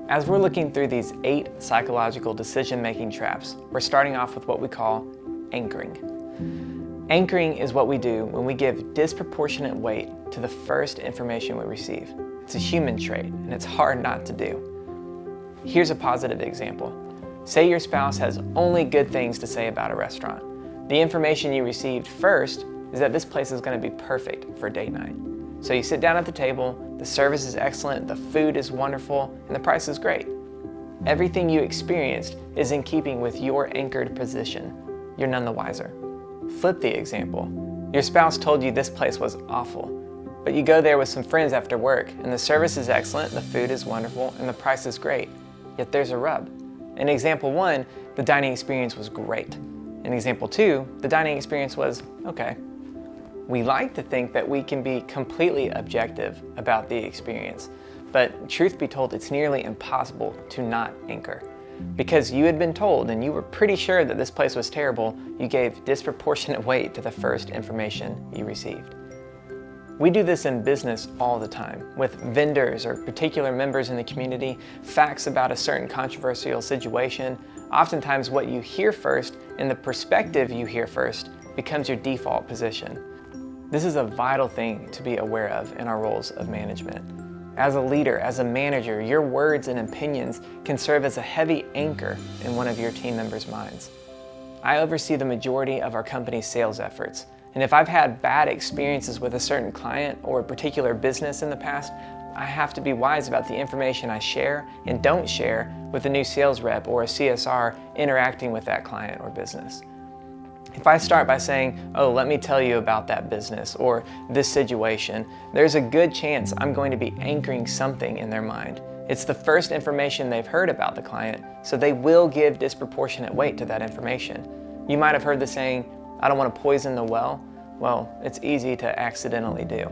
As we're looking through these 8 psychological decision-making traps, we're starting off with what we call anchoring. Anchoring is what we do when we give disproportionate weight to the first information we receive. It's a human trait, and it's hard not to do. Here's a positive example. Say your spouse has only good things to say about a restaurant. The information you received first is that this place is going to be perfect for date night. So you sit down at the table, the service is excellent, the food is wonderful, and the price is great. Everything you experienced is in keeping with your anchored position. You're none the wiser. Flip the example. Your spouse told you this place was awful, but you go there with some friends after work, and the service is excellent, the food is wonderful, and the price is great. Yet there's a rub. In example 1, the dining experience was great. In example 2, the dining experience was okay. We like to think that we can be completely objective about the experience, but truth be told, it's nearly impossible to not anchor. Because you had been told and you were pretty sure that this place was terrible, you gave disproportionate weight to the first information you received. We do this in business all the time, with vendors or particular members in the community, facts about a certain controversial situation. Oftentimes what you hear first and the perspective you hear first becomes your default position. This is a vital thing to be aware of in our roles of management. As a leader, as a manager, your words and opinions can serve as a heavy anchor in one of your team members' minds. I oversee the majority of our company's sales efforts, and if I've had bad experiences with a certain client or a particular business in the past, I have to be wise about the information I share and don't share with a new sales rep or a CSR interacting with that client or business. If I start by saying, oh, let me tell you about that business or this situation, there's a good chance I'm going to be anchoring something in their mind. It's the first information they've heard about the client, so they will give disproportionate weight to that information. You might have heard the saying, I don't want to poison the well. Well, it's easy to accidentally do.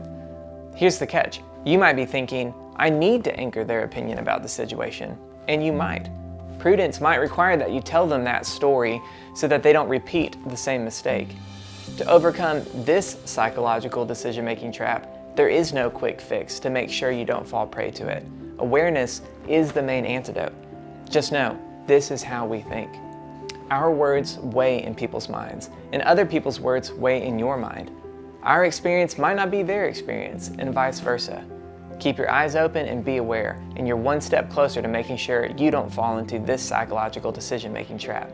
Here's the catch. You might be thinking, I need to anchor their opinion about the situation, and you might. Prudence might require that you tell them that story so that they don't repeat the same mistake. To overcome this psychological decision-making trap, there is no quick fix to make sure you don't fall prey to it. Awareness is the main antidote. Just know, this is how we think. Our words weigh in people's minds, and other people's words weigh in your mind. Our experience might not be their experience, and vice versa. Keep your eyes open and be aware, and you're one step closer to making sure you don't fall into this psychological decision-making trap.